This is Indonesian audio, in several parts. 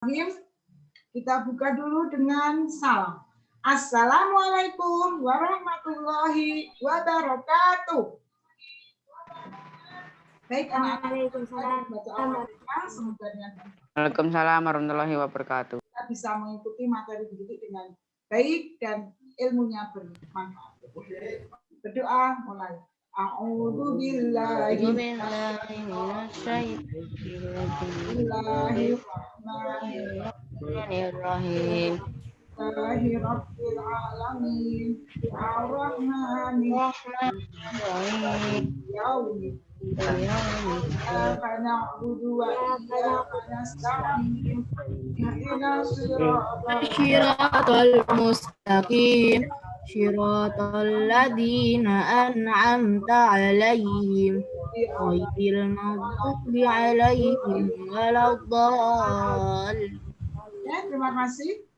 Kita buka dulu dengan salam. Assalamualaikum warahmatullahi wabarakatuh. Baik, Waalaikumsalam warahmatullahi wabarakatuh. Kita bisa mengikuti materi didik dengan baik dan ilmunya bermanfaat. Berdoa mulai. A'udzu billahi Bismillahirrahmanirrahim. Rabbil alamin. Ar-Rahmanir-Rahim. Iyyaka na'budu wa iyyaka nasta'in. Ihdinas Shiratal mustaqim. Shiratal ladzina an'amta 'alaihim ghairil maghdubi 'alaihim waladdallin. Ya, terima kasih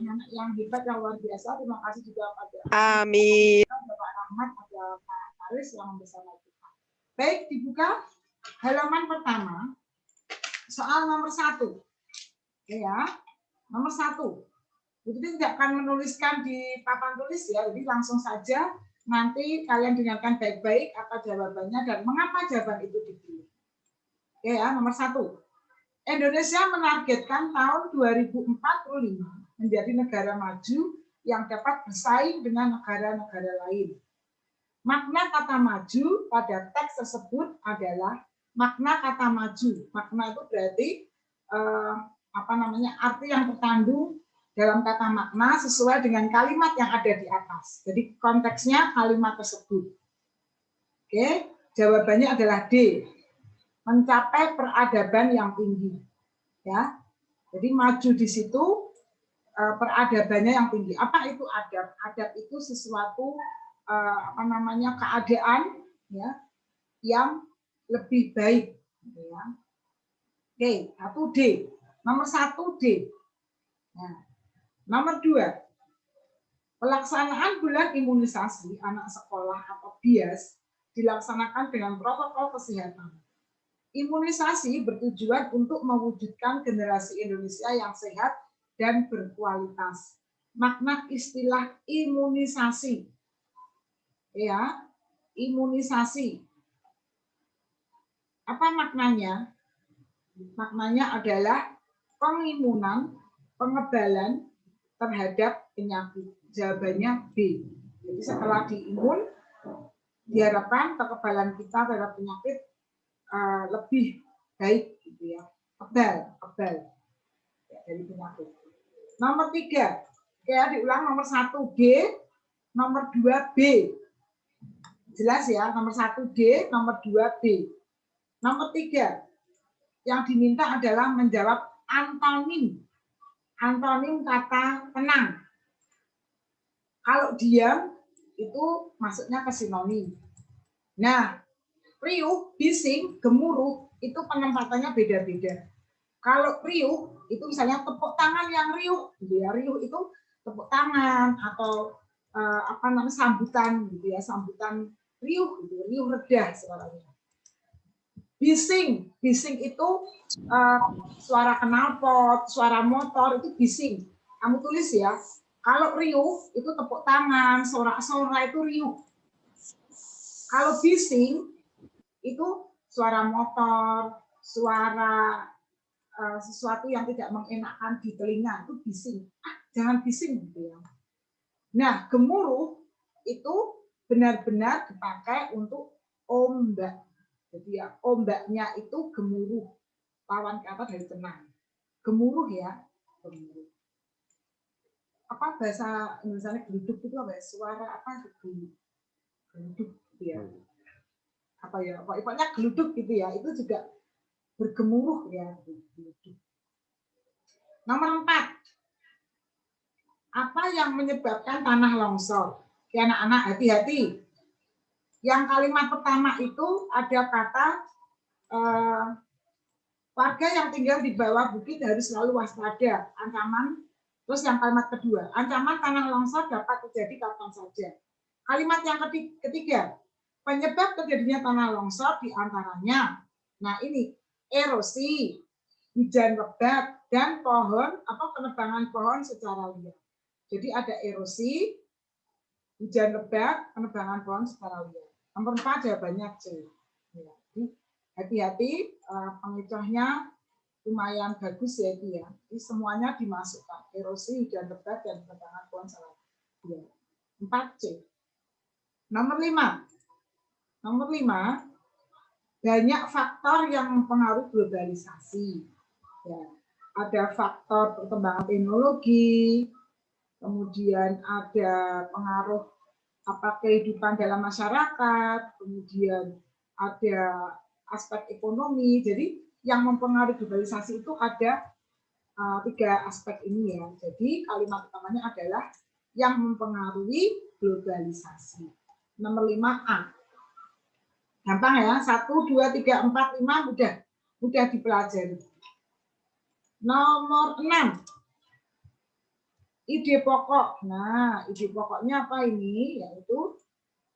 yang hebat, yang luar biasa. Terima kasih juga pada Amin. Bapak Rahmat, ada Pak Aris yang bersama kita. Baik, dibuka halaman pertama, soal nomor 1. Ya, nomor 1. Jadi tidak akan menuliskan di papan tulis ya, jadi langsung saja nanti kalian dengarkan baik-baik apa jawabannya dan mengapa jawaban itu dipilih. Oke ya, nomor 1. Indonesia menargetkan tahun 2045 menjadi negara maju yang dapat bersaing dengan negara-negara lain. Makna kata maju pada teks tersebut adalah makna kata maju. Makna itu berarti arti yang terkandung dalam kata makna sesuai dengan kalimat yang ada di atas. Jadi konteksnya kalimat tersebut. Oke, jawabannya adalah D. Mencapai peradaban yang tinggi. Ya. Jadi maju di situ peradabannya yang tinggi. Apa itu adab? Adab itu sesuatu keadaan ya yang lebih baik. Ya. Oke, 1D. Nomor 1D. Nah, nomor 2. Pelaksanaan bulan imunisasi anak sekolah atau BIAS dilaksanakan dengan protokol kesehatan. Imunisasi bertujuan untuk mewujudkan generasi Indonesia yang sehat dan berkualitas. Makna istilah imunisasi. Ya, imunisasi. Apa maknanya? Maknanya adalah pengimunan, pengebalan terhadap penyakit. Jawabannya B. Jadi setelah diimun, diharapkan kekebalan kita terhadap penyakit lebih baik, gitu ya. Kebal ya, dari penyakit. Nomor 3, ya diulang, nomor 1D, nomor 2B. Jelas ya, nomor 1D, nomor 2B. Nomor 3, yang diminta adalah menjawab antonim. Antonim kata tenang. Kalau diam, itu masuknya ke sinonim. Nah, riuh, bising, gemuruh, itu penempatannya beda-beda. Kalau riuh, itu misalnya tepuk tangan yang riuh, gitu ya. Riuh itu tepuk tangan atau sambutan, gitu ya, sambutan riuh, gitu. Riuh redah suaranya. Bising, bising itu suara knalpot, suara motor, itu bising. Kamu tulis ya. Kalau riuh itu tepuk tangan, sorak-sorak itu riuh. Kalau bising itu suara motor, suara sesuatu yang tidak mengenakan di telinga, itu bising. Jangan bising gitu ya. Nah, gemuruh itu benar-benar dipakai untuk ombak. Jadi ya, ombaknya itu gemuruh. Lawan kata dari tenang. Gemuruh ya, gemuruh. Apa bahasa Indonesia geluduk itu apa ya? Suara apa? Geluduk gitu ya. Apa ya, pokoknya geluduk gitu ya, itu juga bergemuruh ya. Nomor 4, apa yang menyebabkan tanah longsor? Ya, anak-anak hati-hati. Yang kalimat pertama itu ada kata warga yang tinggal di bawah bukit harus selalu waspada ancaman. Terus yang kalimat kedua, ancaman tanah longsor dapat terjadi kapan saja. Kalimat yang ketiga, penyebab terjadinya tanah longsor diantaranya, nah ini erosi, hujan lebat, dan pohon penebangan pohon secara liar. Jadi ada erosi, hujan lebat, penebangan pohon secara liar. Nomor 4 jawabannya C. Ya, hati-hati, pengecohnya lumayan bagus ya itu ya. Jadi semuanya dimasukkan, erosi, hujan lebat, dan penebangan pohon secara liar. 4C. Nomor 5. Nomor 5, banyak faktor yang mempengaruhi globalisasi. Ya, ada faktor perkembangan teknologi, kemudian ada pengaruh kehidupan dalam masyarakat, kemudian ada aspek ekonomi. Jadi yang mempengaruhi globalisasi itu ada 3 aspek ini ya. Jadi kalimat utamanya adalah yang mempengaruhi globalisasi. Nomor 5A. Gampang ya, 1, 2, 3, 4, 5 mudah dipelajari. Nomor 6. Ide pokok. Nah, ide pokoknya apa ini? Yaitu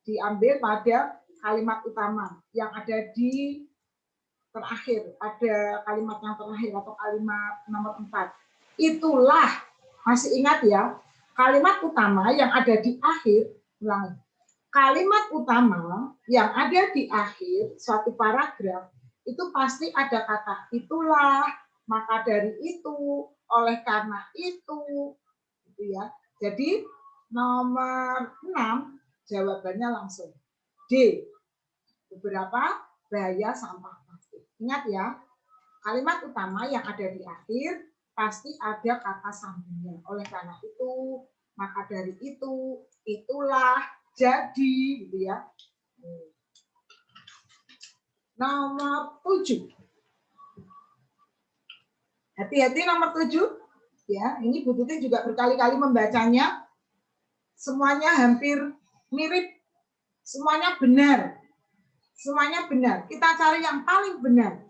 diambil pada kalimat utama yang ada di terakhir. Ada kalimat yang terakhir atau kalimat nomor 4. Itulah, masih ingat ya, kalimat utama yang ada di akhir, ulangi. Kalimat utama yang ada di akhir suatu paragraf itu pasti ada kata itulah, maka dari itu, oleh karena itu, gitu ya. Jadi nomor 6 jawabannya langsung D. Beberapa bahaya sampah plastik. Ingat ya, kalimat utama yang ada di akhir pasti ada kata sambungnya. Oleh karena itu, maka dari itu, itulah, jadi, gitu ya. Nomor 7. Hati-hati nomor 7. Ya, ini Bu Tuti juga berkali-kali membacanya. Semuanya hampir mirip. Semuanya benar. Semuanya benar. Kita cari yang paling benar.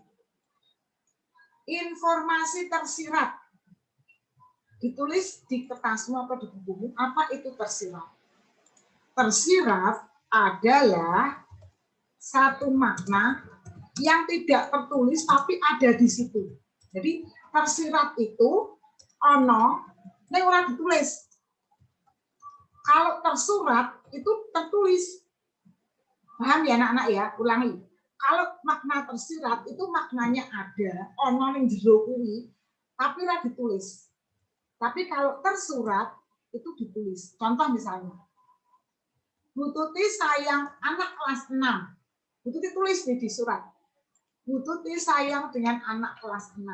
Informasi tersirat. Ditulis di kertasmu atau di bukumu, apa itu tersirat? Tersirat adalah satu makna yang tidak tertulis tapi ada di situ. Jadi tersirat itu ono ning ora ditulis. Kalau tersurat itu tertulis. Paham ya anak-anak ya? Ulangi. Kalau makna tersirat itu maknanya ada, ono ning jero kuwi, tapi ora ditulis. Tapi kalau tersurat itu ditulis. Contoh misalnya, Bu Tuti sayang anak kelas 6. Bu Tuti tulis di surat. Bu Tuti sayang dengan anak kelas 6.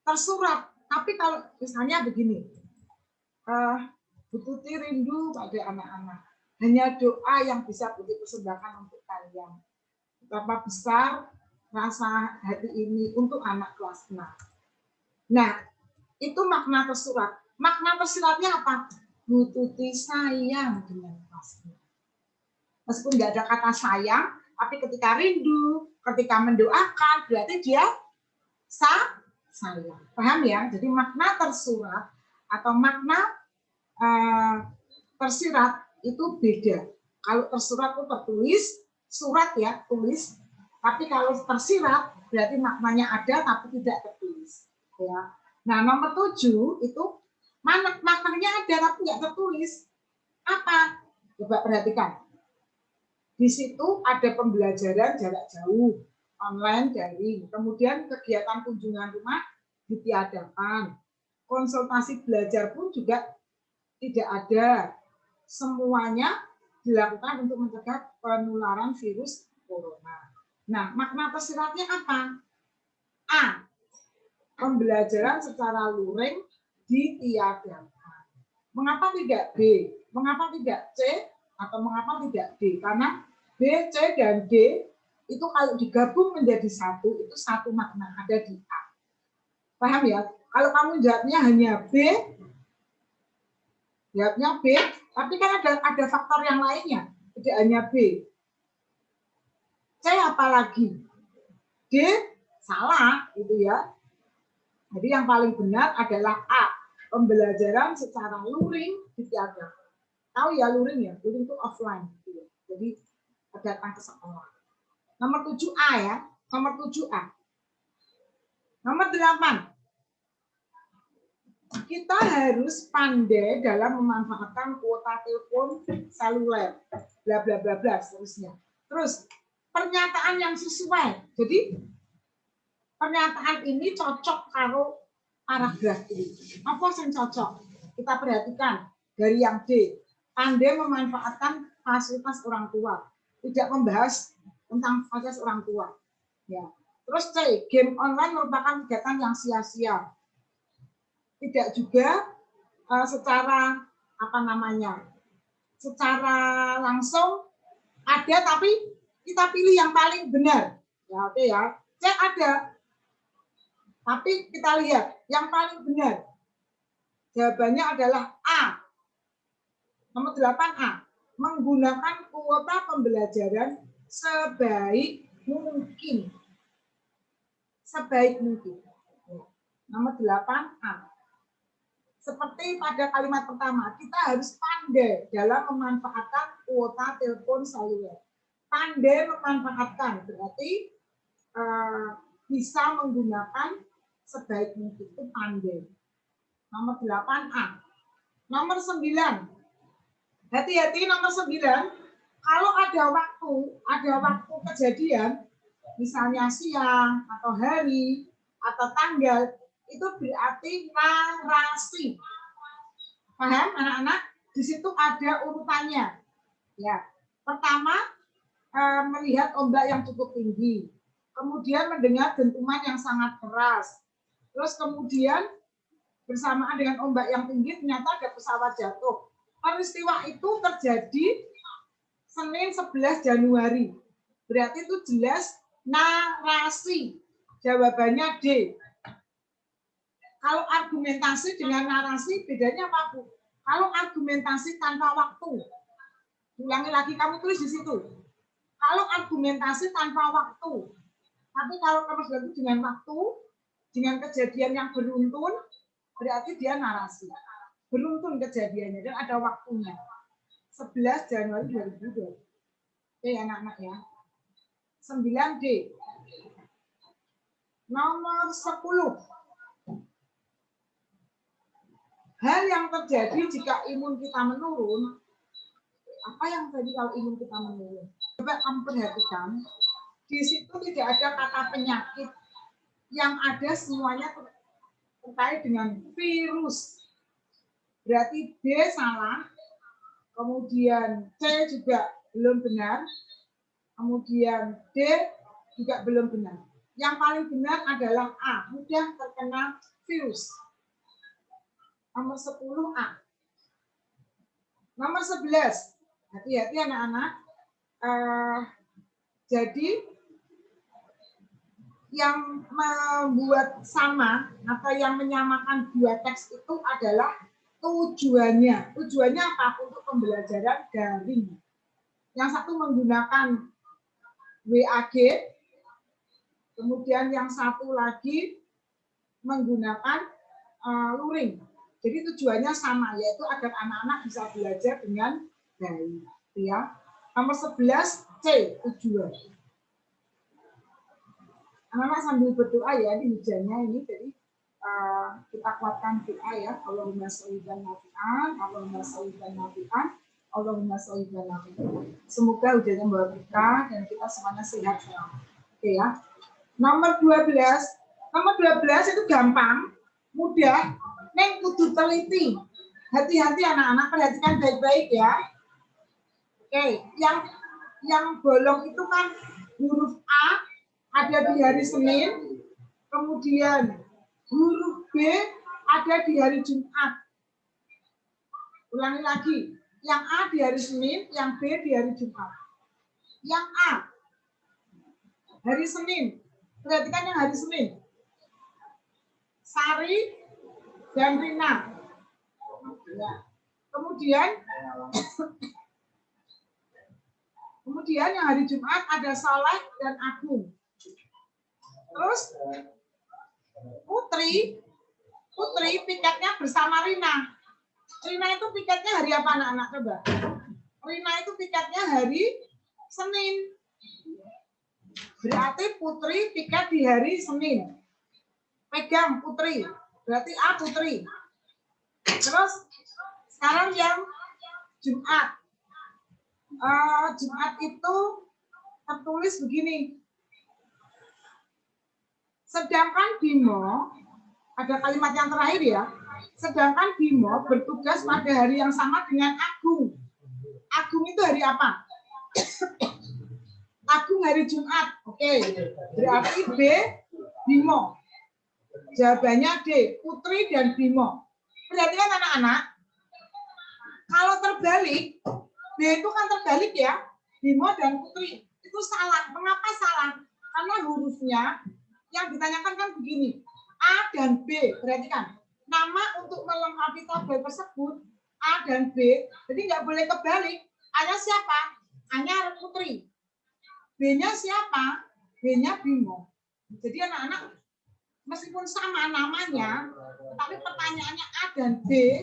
Tersurat. Tapi kalau misalnya begini, Bu Tuti rindu pada anak-anak. Hanya doa yang bisa Bu Tuti persembahkan untuk kalian. Betapa besar rasa hati ini untuk anak kelas 6. Nah, itu makna tersurat. Makna tersiratnya apa? Bu Tuti sayang dengan kelas 6. Meskipun nggak ada kata sayang, tapi ketika rindu, ketika mendoakan, berarti dia sayang. Paham ya? Jadi makna tersurat atau makna tersirat itu beda. Kalau tersurat itu tertulis, surat ya, tulis. Tapi kalau tersirat, berarti maknanya ada tapi tidak tertulis. Ya. Nah, nomor 7 itu maknanya ada tapi nggak tertulis. Apa? Coba perhatikan. Di situ ada pembelajaran jarak jauh, online, daring. Kemudian kegiatan kunjungan rumah ditiadakan. Konsultasi belajar pun juga tidak ada. Semuanya dilakukan untuk mencegah penularan virus corona. Nah, makna tersiratnya apa? A. Pembelajaran secara luring ditiadakan. Mengapa tidak B? Mengapa tidak C? Atau mengapa tidak D? Karena B, C, dan D itu kalau digabung menjadi satu, itu satu makna ada di A. Paham ya? Kalau kamu jawabnya hanya B, jawabnya B, tapi kan ada faktor yang lainnya, tidak hanya B. C apalagi? D salah, gitu ya. Jadi yang paling benar adalah A, pembelajaran secara luring ditiadakan. Tahu ya luring ya? Luring itu offline. Gitu ya. Jadi datang ke sekolah. Nomor 7A ya. Nomor 7A. Nomor 8. kita harus pandai dalam memanfaatkan kuota telepon seluler, bla bla bla bla seterusnya. Terus pernyataan yang sesuai. Jadi pernyataan ini cocok karo paragraf ini. Apa yang cocok? Kita perhatikan dari yang D. Pandai memanfaatkan fasilitas orang tua. Tidak membahas tentang fasilitas orang tua. Ya. Terus C. Game online merupakan kegiatan yang sia-sia. Tidak juga secara secara langsung ada, tapi kita pilih yang paling benar. Ya, oke ya. C ada, tapi kita lihat yang paling benar. Jawabannya adalah A. Nomor 8A. Menggunakan kuota pembelajaran sebaik mungkin. Sebaik mungkin. Nomor 8A. Seperti pada kalimat pertama, kita harus pandai dalam memanfaatkan kuota telepon seluler. Pandai memanfaatkan berarti bisa menggunakan sebaik mungkin, itu pandai. Nomor 8A. Nomor 9. Hati-hati nomor 9. Kalau ada waktu kejadian, misalnya siang atau hari atau tanggal, itu berarti narasi. Paham anak-anak? Di situ ada urutannya. Ya. Pertama, melihat ombak yang cukup tinggi. Kemudian mendengar dentuman yang sangat keras. Terus kemudian bersamaan dengan ombak yang tinggi ternyata ada pesawat jatuh. Peristiwa itu terjadi Senin 11 Januari. Berarti itu jelas narasi. Jawabannya D. Kalau argumentasi dengan narasi bedanya apa, Bu? Kalau argumentasi tanpa waktu. Ulangi lagi, kamu tulis di situ. Kalau argumentasi tanpa waktu. Tapi kalau kamu dengan waktu, dengan kejadian yang beruntun, berarti dia narasi. Beruntun kejadiannya dan ada waktunya. 11 Januari 2020. Oke anak-anak ya. 9D. Nomor 10. Hal yang terjadi jika imun kita menurun. Apa yang terjadi kalau imun kita menurun? Coba kamu perhatikan. Di situ tidak ada kata penyakit. Yang ada semuanya terkait dengan virus. Berarti D salah. Kemudian C juga belum benar. Kemudian D juga belum benar. Yang paling benar adalah A. Mudah terkena virus. Nomor 10A. Nomor 11. Hati-hati anak-anak. Jadi yang membuat sama atau yang menyamakan dua teks itu adalah tujuannya. Tujuannya apa? Untuk pembelajaran daring. Yang satu menggunakan WAG, kemudian yang satu lagi menggunakan luring. Jadi tujuannya sama, yaitu agar anak-anak bisa belajar dengan baik. Ya. Nomor 11 C, tujuan. Anak-anak sambil berdoa ya, ini hujannya ini, jadi kita kuatkan doa ya. Allahumma sholli ala nabiyyina, Allahumma sholli ala nabiyyina, Allahumma sholli ala nabiyyina. Semoga hujannya membawa berkah dan kita semuanya sehat selalu. Oke ya. Nomor 12. Nomor 12 itu gampang, mudah. Neng kudu teliti. Hati-hati anak-anak, perhatikan baik-baik ya. Oke, yang bolong itu kan huruf A ada di hari Senin, kemudian huruf B ada di hari Jumat. Ulangi lagi, yang A di hari Senin, yang B di hari Jumat. Yang A hari Senin, perhatikan yang hari Senin. Sari dan Rina. Ya. Kemudian yang hari Jumat ada Saleh dan Agung. Terus Putri piketnya bersama Rina. Rina itu piketnya hari apa anak-anak coba? Rina itu piketnya hari Senin. Berarti Putri piket di hari Senin. Pegang Putri. Berarti A Putri. Terus sekarang yang Jumat. Jumat itu tertulis begini. Sedangkan Bimo, ada kalimat yang terakhir ya. Sedangkan Bimo bertugas pada hari yang sama dengan Agung. Agung itu hari apa? Agung hari Jumat. Oke. Berarti B, Bimo. Jawabannya D, Putri dan Bimo. Perhatikan anak-anak. Kalau terbalik, B itu kan terbalik ya. Bimo dan Putri. Itu salah. Mengapa salah? Karena hurufnya yang ditanyakan kan begini. A dan B. Perhatikan. Nama untuk melengkapi tabel tersebut A dan B. Jadi nggak boleh kebalik. A-nya siapa? A-nya Putri. B-nya siapa? B-nya Bimo. Jadi anak-anak meskipun sama namanya, tapi pertanyaannya A dan B,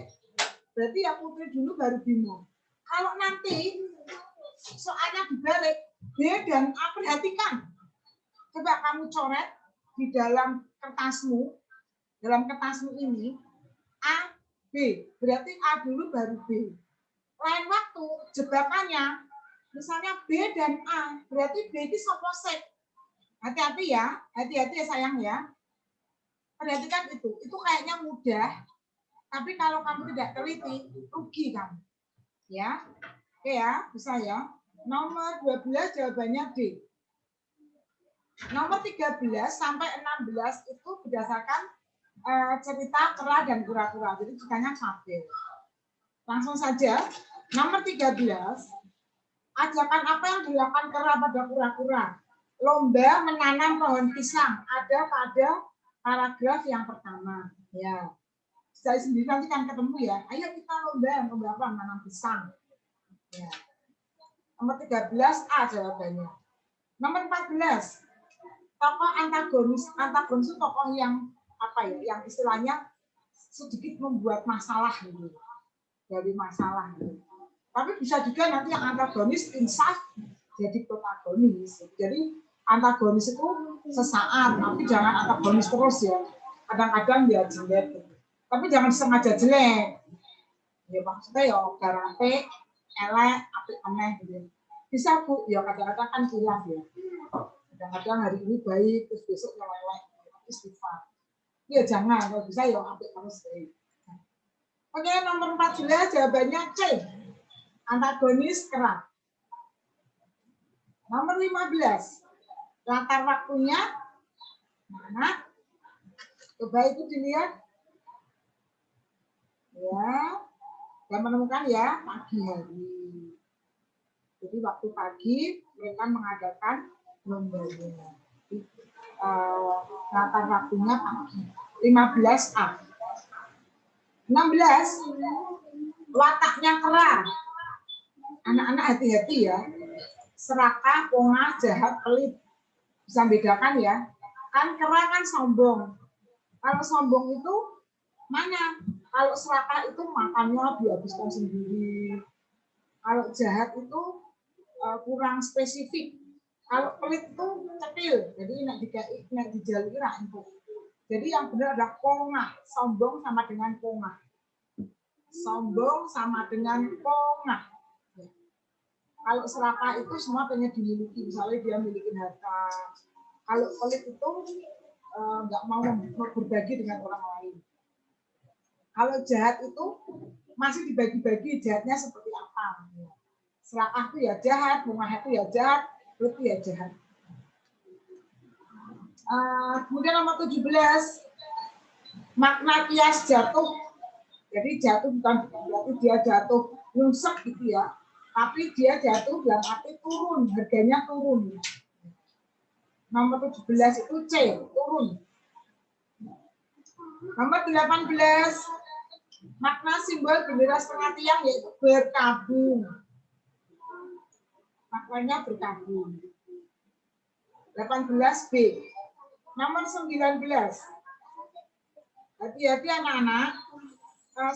berarti ya Putri dulu baru Bimo. Kalau nanti soalnya dibalik, B dan A, perhatikan. Coba kamu coret di dalam kertasmu ini, A, B. Berarti A dulu baru B. Lain waktu, jebakannya, misalnya B dan A, berarti B itu soposek. Hati-hati ya sayang ya. Perhatikan itu kayaknya mudah, tapi kalau kamu tidak teliti, rugi kamu. Ya, oke ya, bisa ya. Nomor 12 jawabannya D. Nomor 13 sampai 16 itu berdasarkan cerita kera dan kura-kura. Jadi ceritanya kabel. Langsung saja, nomor 13. Ajakan apa yang dilakukan kera pada kura-kura? Lomba menanam pohon pisang. Ada pada paragraf yang pertama. Ya, saya sendiri nanti kan ketemu ya. Ayo kita lomba apa? Menanam pisang. Ya. Nomor 13 A jawabannya. Nomor 14. Tokoh antagonis itu tokoh yang apa ya? Yang istilahnya sedikit membuat masalah gitu. Dari masalah gitu. Tapi bisa juga nanti yang antagonis insaf jadi protagonis. Jadi antagonis itu sesaat, tapi jangan antagonis terus ya. Kadang-kadang dia jelek. Tapi jangan sengaja jelek. Ya maksudnya ya garate, elek, apik aneh gitu. Bisa Bu, ya kadang-kadang kan hilaf ya. Kadang-kadang hari ini baik, terus besok yang elek, istighfar. Ya jangan, kalau bisa ya apik terus baik. Oke, nomor 14 jawabannya C. Antagonis kera. Nomor 15. Latar waktunya mana? Coba itu dilihat. Ya, dan menemukan ya pagi hari. Jadi waktu pagi mereka mengadakan lombanya. Latar waktunya pagi. 15A. 16. Wataknya kera. Anak-anak hati-hati ya. Serakah, pongah, jahat, pelit. Bisa bedakan ya. Kan kera kan sombong. Kalau sombong itu mana? Kalau serakah itu makannya dihabiskan sendiri. Kalau jahat itu kurang spesifik. Kalau pelit itu kecil. Jadi nak dijalui itu. Jadi yang benar adalah pongah. Sombong sama dengan pongah. Sombong sama dengan pongah. Kalau serakah itu semua pengen dimiliki, misalnya dia miliki harta. Kalau pelit itu nggak mau berbagi dengan orang lain. Kalau jahat itu masih dibagi-bagi jahatnya seperti apa. Serakah itu ya jahat, pongah itu ya jahat, pelit itu ya jahat. Kemudian nomor 17, makna kias jatuh. Jadi jatuh bukan berarti dia jatuh nyungsep gitu ya. Tapi dia jatuh dalam arti turun, harganya turun. Nomor 17 itu C, turun. Nomor 18, makna simbol bendera setengah tiang yaitu berkabung. Maknanya berkabung. 18B. Nomor 19. Hati-hati anak-anak.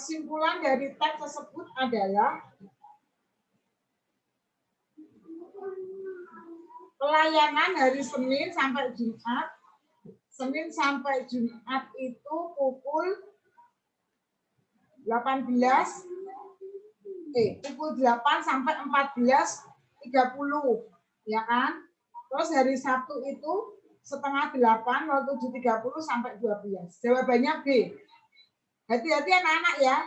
Simpulan dari teks tersebut adalah pelayanan hari Senin sampai Jumat. Senin sampai Jumat itu pukul 8 pukul 8 sampai 14.30, ya kan? Terus hari Sabtu itu setengah 8, 07.30 sampai 12. Jawabannya B. Hati-hati anak-anak ya.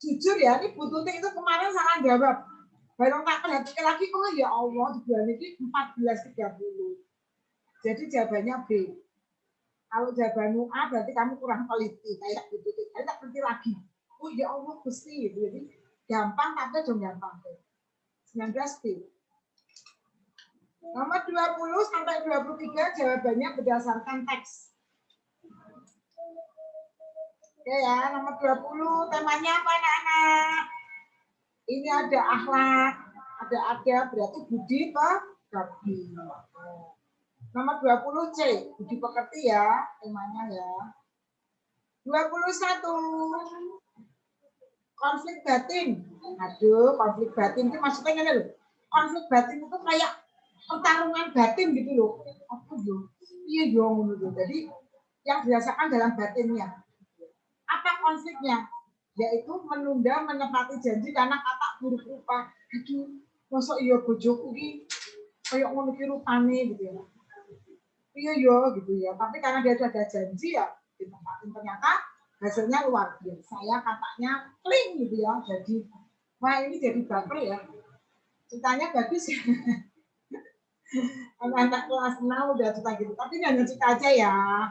Jujur ya, ini Bu Tuti itu kemarin salah jawab. Baru tak perhatikan lagi, oh ya Allah, di bulan ini 14.30. Jadi jawabannya B. Kalau jawabanmu A berarti kamu kurang teliti kayak Bu Tuti. Saya tak ngerti lagi. Oh ya Allah, Gusti. Jadi gampang tapi dong gampang. 19 B. Nomor 20 sampai 23 jawabannya berdasarkan teks. Oke ya, nomor 20 temanya apa anak-anak? Ini ada akhlak, ada adab, berarti budi pekerti. Nomor 20 C, budi pekerti ya, temanya ya. 21 konflik batin. Aduh, konflik batin itu maksudnya ini loh. Konflik batin itu kayak pertarungan batin gitu loh. Apa yo? Iya yo ngono. Jadi yang dirasakan dalam batinnya. Apa konfliknya? Yaitu menunda menepati janji karena kata buruk rupa. Aduh, mosok iya bojoku iki kayak ngono ki rupane gitu ya. Iya yo gitu ya. Tapi karena dia sudah ada janji ya ditepatin, ternyata hasilnya luar biasa. Saya katanya kling gitu ya. Jadi wah ini jadi baper ya. Ceritanya bagus ya. Anak-anak kelas 6 udah cerita gitu. Tapi ini hanya cerita aja ya.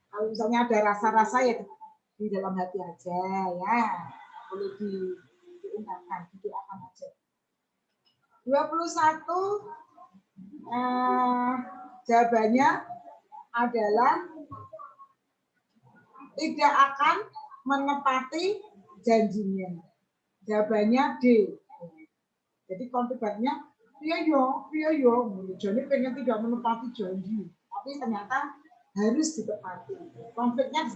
Kalau misalnya ada rasa-rasa ya di dalam hati aja ya. Boleh diungkapkan, didoakan aja. 21 jawabannya adalah tidak akan menepati janjinya. Jawabannya D. Jadi konfliknya iya yo. Jadi pengen tidak menepati janji, tapi ternyata harus ditepati. Konfliknya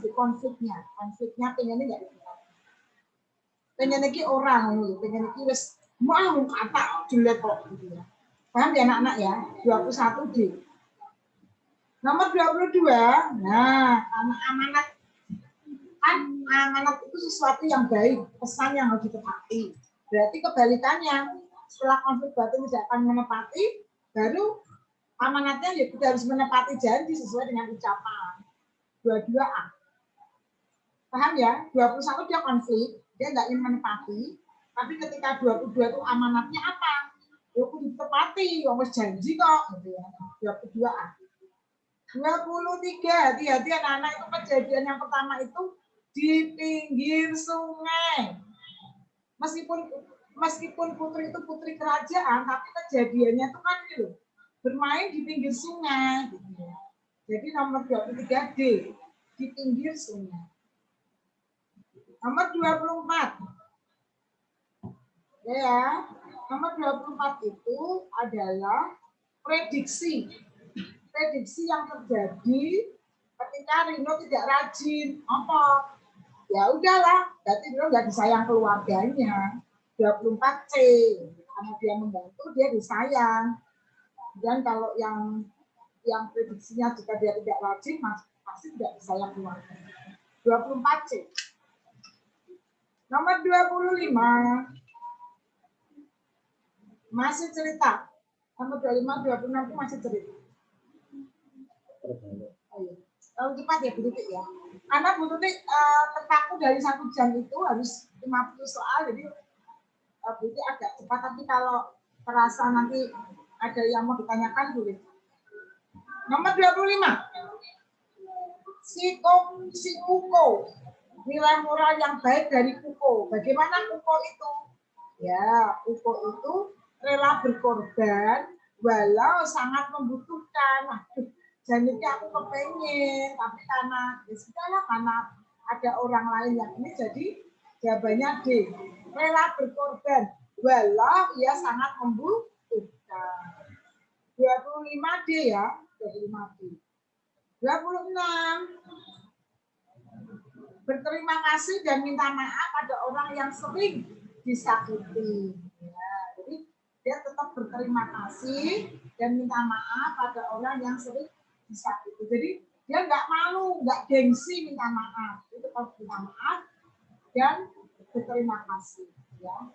pengennya nggak ditepati. Pengen lagi orang, pengen lagi wes mau kata jelek kok gitu ya. Paham ya anak-anak ya? 21 D. Nomor 22, nah amanat. Kan amanat itu sesuatu yang baik, pesan yang harus ditepati. Berarti kebalikannya, setelah konflik batin tidak akan menepati, baru amanatnya ya kita harus menepati janji sesuai dengan ucapan. 22A. Paham ya? 21 dia konflik, dia nggak ingin menepati, tapi ketika 22 itu amanatnya apa? Ya kudu ditepati, wis janji kok gitu ya. 22A. 23, hati-hati anak-anak, itu kejadian yang pertama itu di pinggir sungai. Meskipun putri itu putri kerajaan, tapi kejadiannya itu kan gitu, bermain di pinggir sungai. Gitu. Jadi nomor 23 D, di pinggir sungai. Nomor 24. Ya, nomor 24 itu adalah prediksi yang terjadi ketika Rino tidak rajin. Apa? Ya udahlah, berarti Rino nggak disayang keluarganya. 24C, karena dia membantu, dia disayang. Dan kalau yang prediksinya jika dia tidak rajin, pasti tidak disayang keluarganya. 24C. Nomor 25. Masih cerita. Nomor 25, 26 itu masih cerita. Kalau cepat ya Bu Tuti ya. Karena Bu Tuti terpaku dari 1 jam itu harus 50 soal, jadi Bu Tuti agak cepat. Tapi kalau terasa nanti ada yang mau ditanyakan boleh. Nomor 25. Si Kuko. Nilai moral yang baik dari Kuko. Bagaimana Kuko itu? Ya, Kuko itu rela berkorban walau sangat membutuhkan. Jadi aku kepengen, tapi karena ya sudahlah, karena ada orang lain yang ini, jadi jawabannya D. Rela berkorban walau ia sangat membutuhkan. 25D ya, 25D. 26. Berterima kasih dan minta maaf pada orang yang sering disakiti. Ya, jadi dia tetap berterima kasih dan minta maaf pada orang yang sering disakiti. Jadi dia nggak malu, nggak gengsi minta maaf. Itu kalau minta maaf dan berterima kasih. Ya.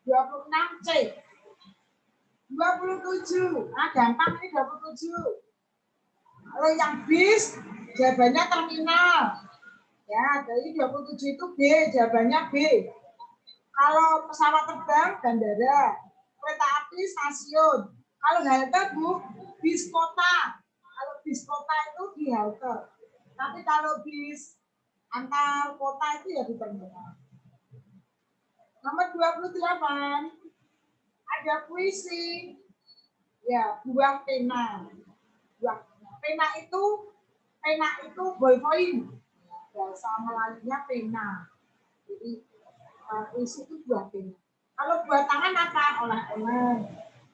26 C. 27. Nah, gampang ini 27. Kalau yang bis, jawabannya terminal. Ya, jadi 27 itu B, jawabannya B. Kalau pesawat terbang, bandara. Kereta api, stasiun. Kalau halte, Bu, bis kota. Kalau bis kota itu di halte. Tapi kalau bis antar kota itu ya di terminal. Nomor 28. Ada puisi. Ya, buah pena. Buah pena itu ballpoint. Bahasa Melayunya pena. Jadi puisi itu buah pena. Kalau buah tangan apa? Oleh-oleh.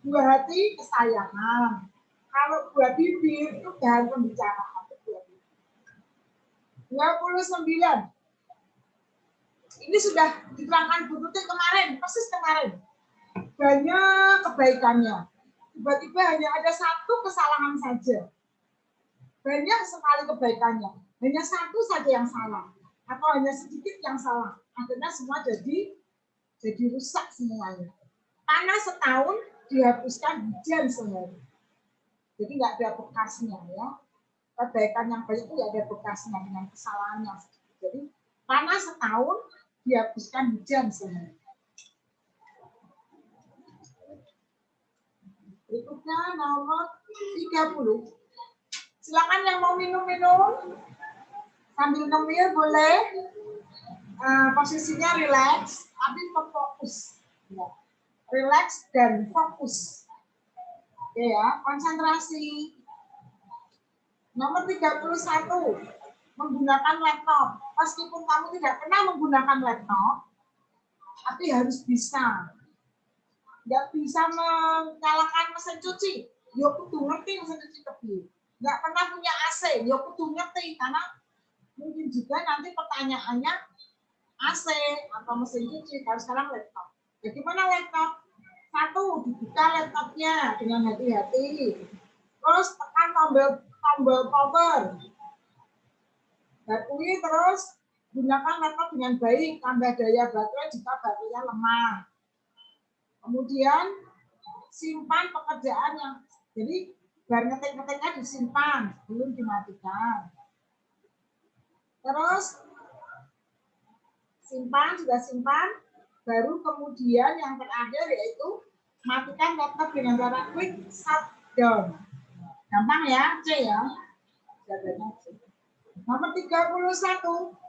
Buah hati kesayangan. Kalau buah bibir itu bahan pembicaraan. 29. Ini sudah diterangkan Bu Tuti kemarin, persis kemarin. Banyak kebaikannya. Tiba-tiba hanya ada satu kesalahan saja. Banyak sekali kebaikannya. Hanya satu saja yang salah. Atau hanya sedikit yang salah. Akhirnya semua jadi rusak semuanya. Panas setahun dihapuskan hujan sehari. Jadi nggak ada bekasnya ya. Kebaikan yang baik itu nggak ada bekasnya dengan kesalahannya. Jadi panas setahun dihapuskan hujan sehari. Berikutnya nomor 30. Silakan yang mau minum-minum sambil ngemil boleh. Posisinya relax tapi fokus. Ya. Relax dan fokus. Oke ya, konsentrasi. Nomor 31. Menggunakan laptop. Meskipun kamu tidak pernah menggunakan laptop, tapi harus bisa. Nggak bisa menyalakan mesin cuci. Ya kudu ngerti mesin cuci kepiye. Nggak pernah punya AC. Ya kudu ngerti karena mungkin juga nanti pertanyaannya AC atau mesin cuci. Kalau sekarang laptop. Ya gimana laptop? Satu, dibuka laptopnya dengan hati-hati. Terus tekan tombol power. Batui terus gunakan laptop dengan baik. Tambah daya baterai jika baterainya lemah. Kemudian simpan pekerjaan yang jadi biar ngetik-ngetiknya disimpan belum dimatikan. Terus simpan, sudah simpan, baru kemudian yang terakhir yaitu matikan laptop dengan cara quick shutdown. Gampang ya, C ya. Jawabannya C. Nomor 31.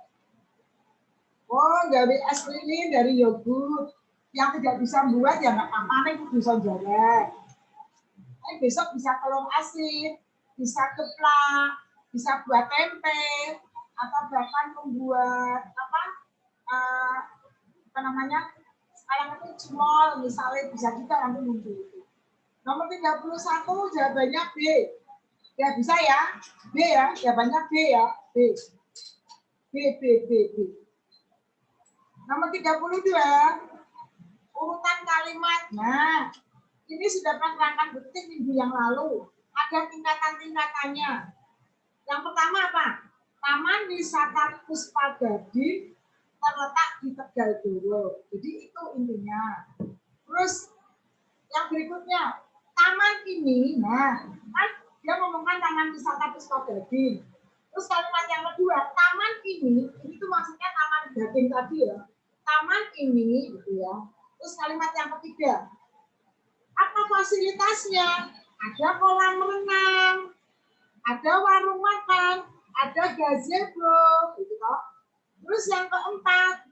Oh, dari es krim dari yogurt. Yang tidak bisa buat ya nggak apa-apa, nih bisa jelek. Besok bisa telur asin, bisa geplak, bisa buat tempe, atau bahkan membuat apa namanya? Sekarang itu cemol, misalnya bisa juga nanti muncul itu. Nomor 31 jawabannya B. Ya bisa ya, B ya, jawabannya B ya, B. B. Nomor 32. Urutan kalimat. Nah, ini sudah penerangkan detik minggu yang lalu. Ada tingkatan-tingkatannya. Yang pertama apa? Taman Wisata Puspadadi terletak di Tegal. Jadi itu intinya. Terus yang berikutnya, taman ini, nah, kan dia ngomongkan Taman Wisata Puspadadi. Terus kalimat yang kedua, taman ini itu maksudnya taman daging tadi ya. Taman ini, gitu ya. Terus kalimat yang ketiga, apa fasilitasnya? Ada kolam renang, ada warung makan, ada gazebo, gitu toh. Terus yang keempat,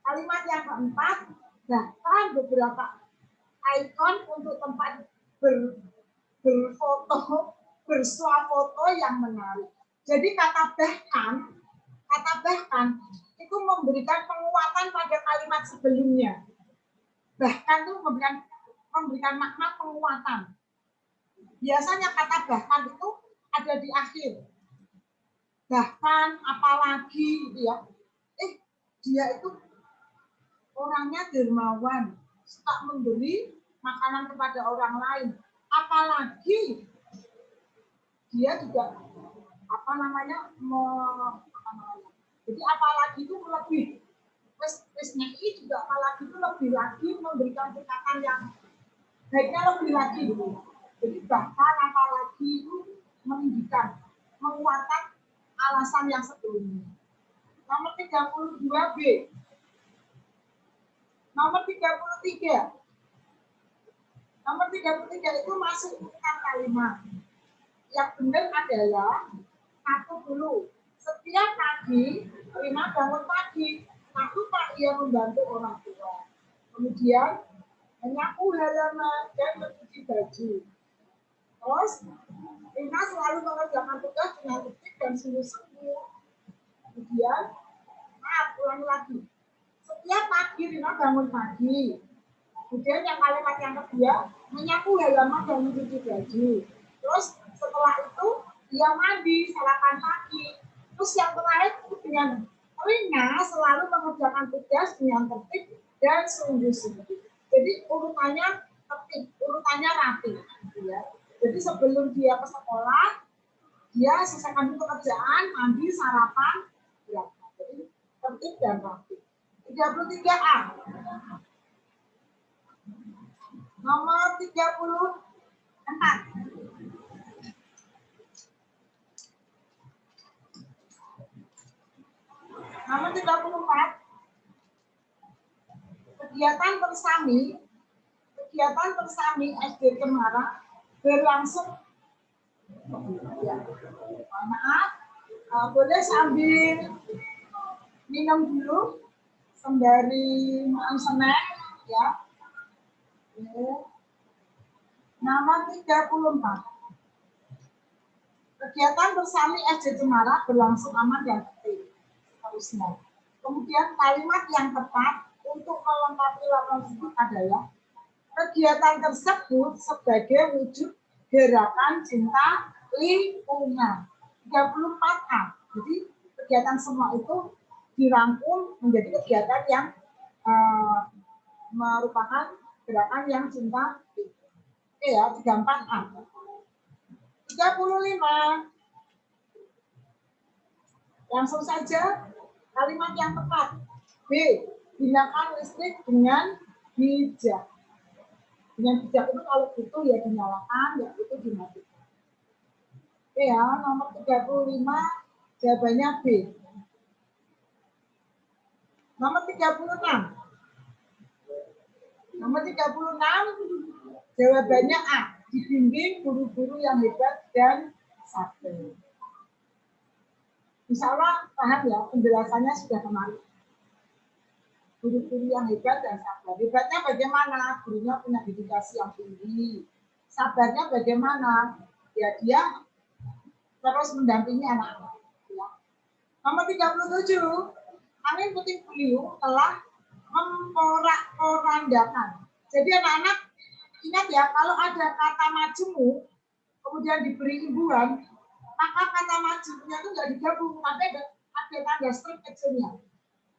kalimat yang keempat, bahkan beberapa ikon untuk tempat berfoto, bersuah foto yang menarik. Jadi kata bahkan itu memberikan penguatan pada kalimat sebelumnya. Bahkan itu memberikan makna penguatan. Biasanya kata bahkan itu ada di akhir. Bahkan, apalagi, gitu ya. Dia itu orangnya dermawan, suka memberi makanan kepada orang lain. Apalagi dia juga jadi apalagi itu lebih wis tulisnya I juga apalagi itu lebih lagi memberikan tingkatan yang baiknya lebih lagi gitu. Jadi bahkan apalagi itu menunjukkan, menguatkan alasan yang sebelumnya. Nomor 32B. Nomor 33. Nomor 33 itu masuk urutan kalimat. Yang benar adalah satu dulu. Setiap pagi, Rina bangun pagi. Satu Pak ia membantu orang tua. Kemudian menyapu halaman dan mencuci baju. Terus Rina selalu mengerjakan tugas dengan tertib dan sungguh-sungguh. Kemudian, ulangi lagi. Setiap pagi Rina bangun pagi. Kemudian yang kalimat yang kedua, menyapu halaman dan mencuci baju. Terus setelah itu dia mandi, sarapan pagi. Terus yang terakhir dengan Rina selalu mengerjakan tugas dengan tertib dan sungguh-sungguh. Jadi urutannya tertib, urutannya rapi. Gitu ya. Jadi sebelum dia ke sekolah, dia selesaikan pekerjaan, mandi, sarapan, ya. Jadi tertib dan rapi. 33A. Nomor 34. Nomor 34. Kegiatan bersami SD Cemara berlangsung. Ya. Maaf, boleh sambil minum dulu sembari makan snack ya. Nomor 34. Kegiatan bersami SD Cemara berlangsung aman dan tertib. Harusnya. Kemudian kalimat yang tepat untuk melengkapi laporan tersebut adalah kegiatan tersebut sebagai wujud gerakan cinta lingkungan. 34A. Jadi kegiatan semua itu dirangkum menjadi kegiatan yang merupakan gerakan yang cinta lingkungan. Oke ya, 34A. 35. Langsung saja kalimat yang tepat. B. Gunakan listrik dengan bijak. Dengan bijak itu kalau butuh ya dinyalakan, ya itu dimatikan. Oke ya, nomor 35 jawabannya B. Nomor 36. Nomor 36 jawabannya A. Dibimbing guru-guru yang hebat dan sabar. Insya Allah paham ya, penjelasannya sudah kemarin. Guru-guru yang hebat dan sabar. Hebatnya bagaimana? Gurunya punya dedikasi yang tinggi. Sabarnya bagaimana? Ya dia terus mendampingi anak-anak. Ya. Nomor 37, Angin Puting Beliung telah memporak-porandakan. Jadi anak-anak ingat ya, kalau ada kata majemuk, kemudian diberi imbuhan, maka kata majemuknya itu nggak digabung, tapi ada tanda strip kecilnya.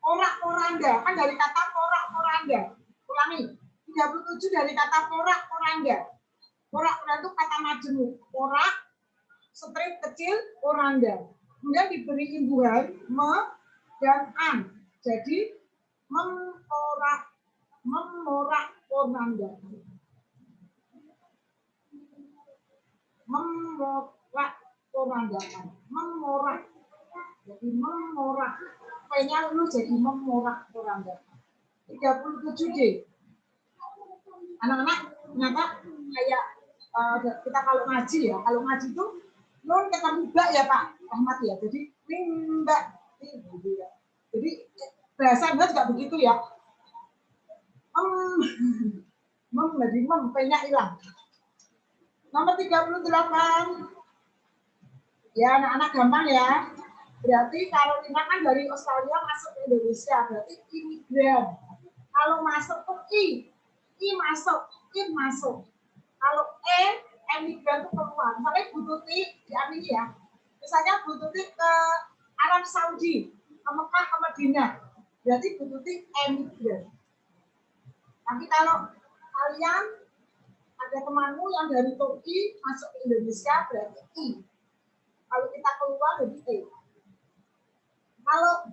Porak-poranda, kan dari kata porak-poranda. Ulangi, 37 dari kata porak-poranda. Porak-poranda itu kata majemuk. Porak, strip kecil, poranda. Kemudian diberi imbuhan me dan an. Jadi memorak-poranda. Memorak-porandakan. Memorak. Jadi memorak. P-nya lu jadi memorak-porandakan. 37D. Anak-anak ternyata kayak kita kalau ngaji ya, kalau ngaji itu nun ketemu mbak ya Pak Ahmad ya. Jadi mbak gitu ya. Jadi bahasa Inggris juga begitu ya. Jadi P-nya hilang. Nomor 38. Ya anak-anak gampang ya. Berarti kalau Rina kan dari Australia masuk ke Indonesia, berarti imigran. Kalau masuk ke I masuk, in masuk. Kalau emigran itu keluar. Misalnya Bu Tuti di Amin ya. Misalnya Bu Tuti ke Arab Saudi, ke Mekah, ke Madinah. Berarti Bu Tuti emigran. Tapi kalau kalian ada temanmu yang dari Turki masuk ke Indonesia, berarti I. Kalau kita keluar, jadi E. Kalau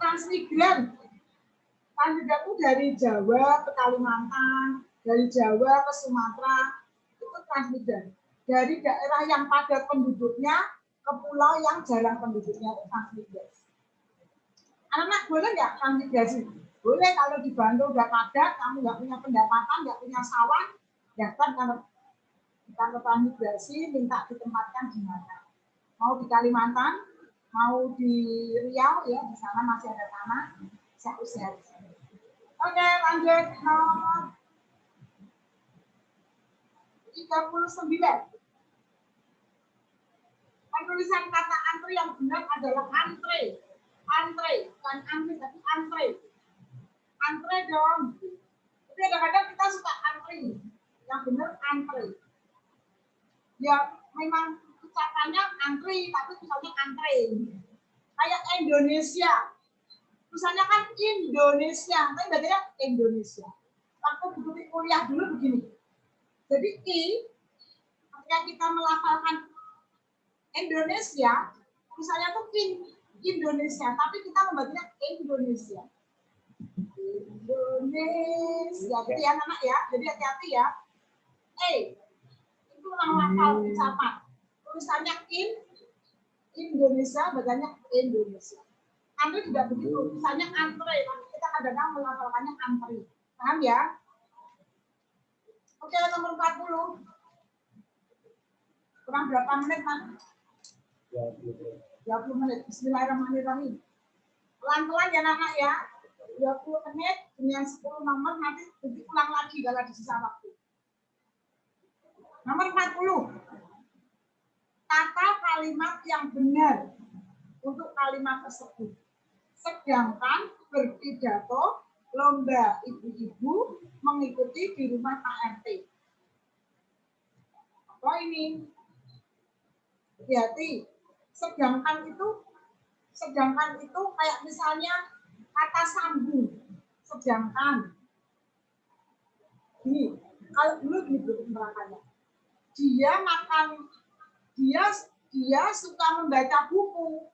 transmigran transmigran itu dari Jawa ke Kalimantan, dari Jawa ke Sumatera, itu transmigran. Dari daerah yang padat penduduknya ke pulau yang jarang penduduknya, itu transmigrasi. Anak-anak boleh nggak transmigrasi? Boleh kalau di Bandung udah padat, kamu nggak punya pendapatan, nggak punya sawah, daftar kantor transmigrasi, minta ditempatkan di mana. Mau di Kalimantan, mau di Riau, ya di sana masih ada tanah, bisa usaha di sana. Oke, lanjut nomor 39. Penulisan kata antri yang benar adalah antre. Antre, bukan antri, tapi antre. Antre dong. Tapi kadang-kadang kita suka antri. Yang benar antre. Ya memang ucapannya antri, tapi tulisannya antre. Kayak Indonesia. Tulisannya kan Indonesia, tapi bacanya Indonesia. Waktu dulu kuliah dulu begini. Jadi ketika kita melafalkan Indonesia, tulisannya tuh Indonesia, tapi kita membacanya Indonesia. Indonesia, jadi anak-anak ya, jadi hati-hati ya. Itu lafal ucapan. Tulisannya Indonesia, bacanya Indonesia. Antri tidak begitu, tulisannya antre, tapi kita kadang-kadang melafalkannya antri. Paham ya? Oke, nomor 40. Kurang berapa menit, Mas? 20 menit. Bismillahirrahmanirrahim. Pelan-pelan ya anak-anak ya. 20 menit dengan 10 nomor, nanti ulang lagi kalau di sisa waktu. Nomor 40. Tata kalimat yang benar untuk kalimat tersebut. Sedangkan berpidato lomba ibu-ibu mengikuti di rumah Pak RT. Apa ini? Hati-hati. Sedangkan itu kayak misalnya kata sambung. Sedangkan. Ini, kalau dulu gini pemerakannya. Dia suka membaca buku.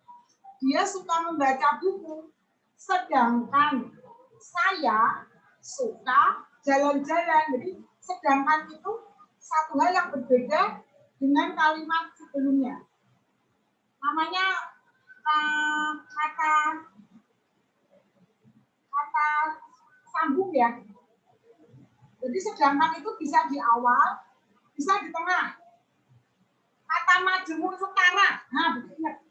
Dia suka membaca buku. Sedangkan saya suka jalan-jalan. Jadi sedangkan itu satu hal yang berbeda dengan kalimat sebelumnya. Namanya kata sambung ya. Jadi sedangkan itu bisa di awal, bisa di tengah. Kata majemuk setara. Nah, ingat.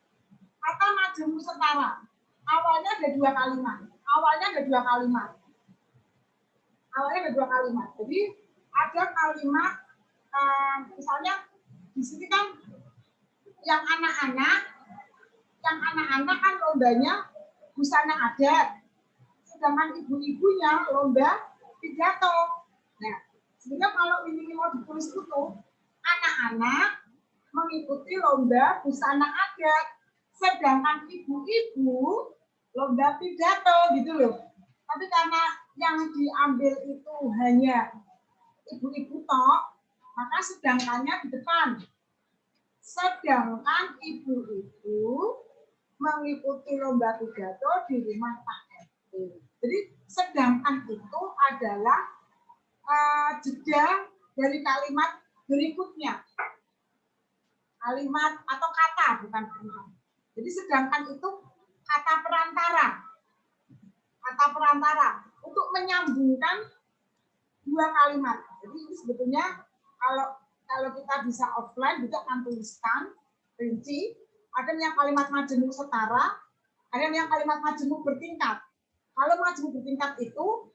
Kata majemuk setara. Awalnya ada dua kalimat. Jadi ada kalimat misalnya di sini kan yang anak-anak kan lombanya busana adat, sedangkan ibu-ibunya lomba pidato. Nah, sebenarnya kalau ini mau ditulis itu anak-anak mengikuti lomba busana adat, sedangkan ibu-ibu lomba pidato gitu loh. Tapi karena yang diambil itu hanya ibu-ibu tok, maka sedangkannya di depan. Sedangkan ibu-ibu mengikuti lomba pidato di rumah Pak RT. Jadi sedangkan itu adalah jeda dari kalimat berikutnya. Kalimat atau kata, bukan kalimat. Jadi sedangkan itu kata perantara. Kata perantara untuk menyambungkan dua kalimat. Jadi ini sebetulnya kalau kita bisa offline kita akan tuliskan rinci. Ada yang kalimat majemuk setara, ada yang kalimat majemuk bertingkat. Kalau majemuk bertingkat itu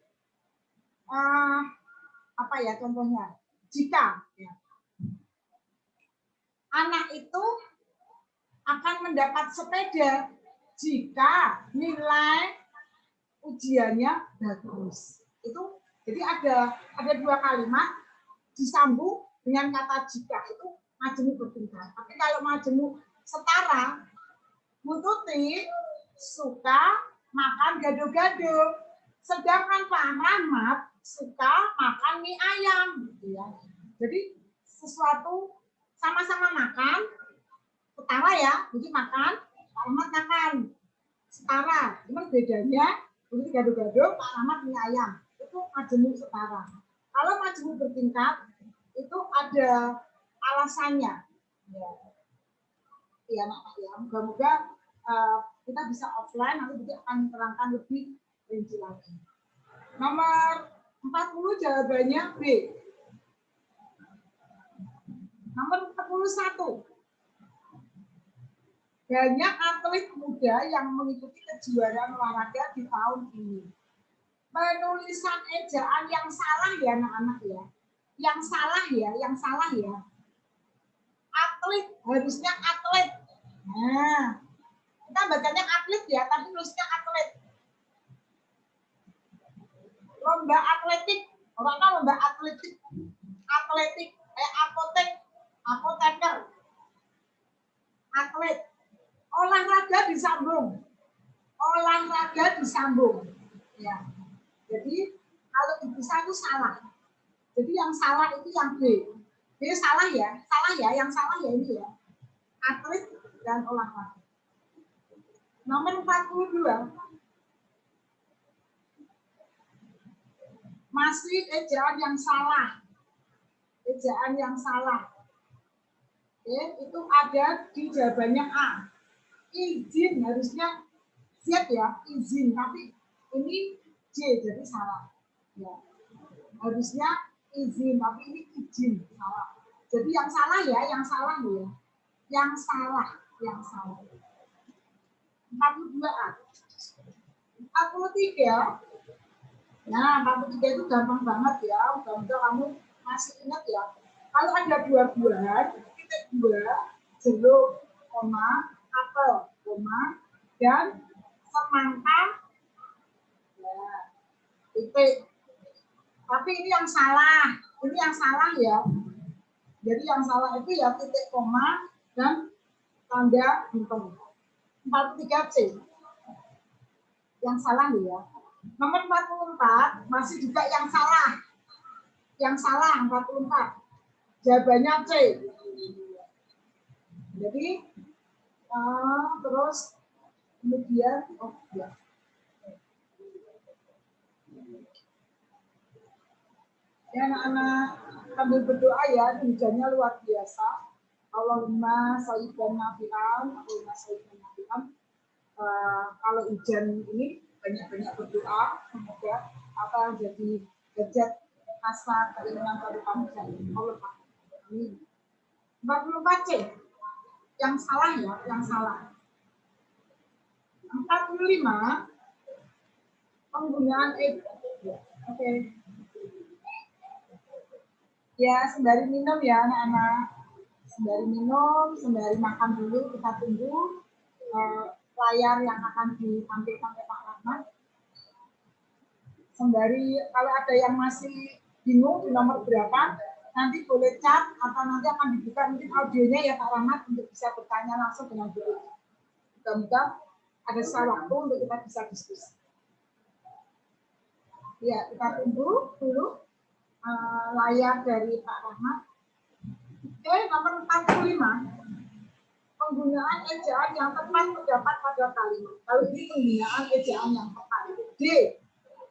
apa ya contohnya? Jika ya, anak itu akan mendapat sepeda jika nilai ujiannya bagus. Itu jadi ada dua kalimat disambung dengan kata jika, itu majemuk bertingkat. Tapi kalau majemuk setara, Bu Tuti suka makan gado-gado, sedangkan Pak Rahmat suka makan mie ayam, gitu ya. Jadi sesuatu sama-sama makan, setara ya, jadi makan, Pak Rahmat makan, setara. Cuma bedanya Begitu gado-gado, Pak Rahmat punya ayam. Itu majemuk setara. Kalau majemuk bertingkat, itu ada alasannya. Ya, ya Nak ya. Moga-moga kita bisa offline, nanti kita akan terangkan lebih rinci lagi. Nomor 40 jawabannya B. Nomor 41. Banyak atlet muda yang mengikuti kejuaraan olahraga di tahun ini. Penulisan ejaan yang salah ya anak-anak ya. Yang salah ya. Atlet, harusnya atlet. Nah, kita bacanya atlet ya, tapi nulisnya atlet. Lomba atletik, orang lomba atletik, apoteker, atlet. Olahraga disambung, ya. Jadi kalau dipisah itu salah. Jadi yang salah itu yang B. B salah ya, yang salah ya ini ya. Atlet dan olahraga. Nomor 42. Masih ejaan yang salah. Oke, itu ada di jawabannya A. Izin harusnya Z ya, izin, tapi ini J jadi salah. Ya. Harusnya izin, tapi ini izin, salah. Jadi yang salah ya. Yang salah. 42A. 43. Nah, 43 itu gampang banget ya. Mudah-mudahan kamu masih ingat ya. Kalau ada buah-buahan, titik 2, jeruk, koma, apel, koma, dan semangka, ya, titik. Tapi ini yang salah. Ya. Jadi yang salah itu ya titik koma dan tanda bintang. 43C. Yang salah ya. Nomor 44 masih juga yang salah. 44. Jawabannya C. Jadi terus kemudian ya anak-anak sambil berdoa ya, hujannya luar biasa. Allahumma shayyiban nafi'an, kalau hujan ini banyak-banyak berdoa, semoga apa yang jadi hajat asa keinginan pada kamu Allah. Amin. 44C. Yang salah ya, 45 penggunaan Oke. Ya, sembari minum ya anak-anak. Sembari makan dulu, kita tunggu layar yang akan ditampilkan oleh Pak Rahmat. Sembari kalau ada yang masih bingung di nomor berapa, nanti boleh chat atau nanti akan dibuka mungkin audionya ya Pak Rahmat untuk bisa bertanya langsung dengan guru. Mudah-mudahan ada waktu untuk kita bisa diskusi. Ya, kita tunggu dulu layar dari Pak Rahmat. Oke, nomor 45. Penggunaan ejaan yang tepat terdapat pada kalimat. Kalau ini penggunaan ejaan yang tepat. D.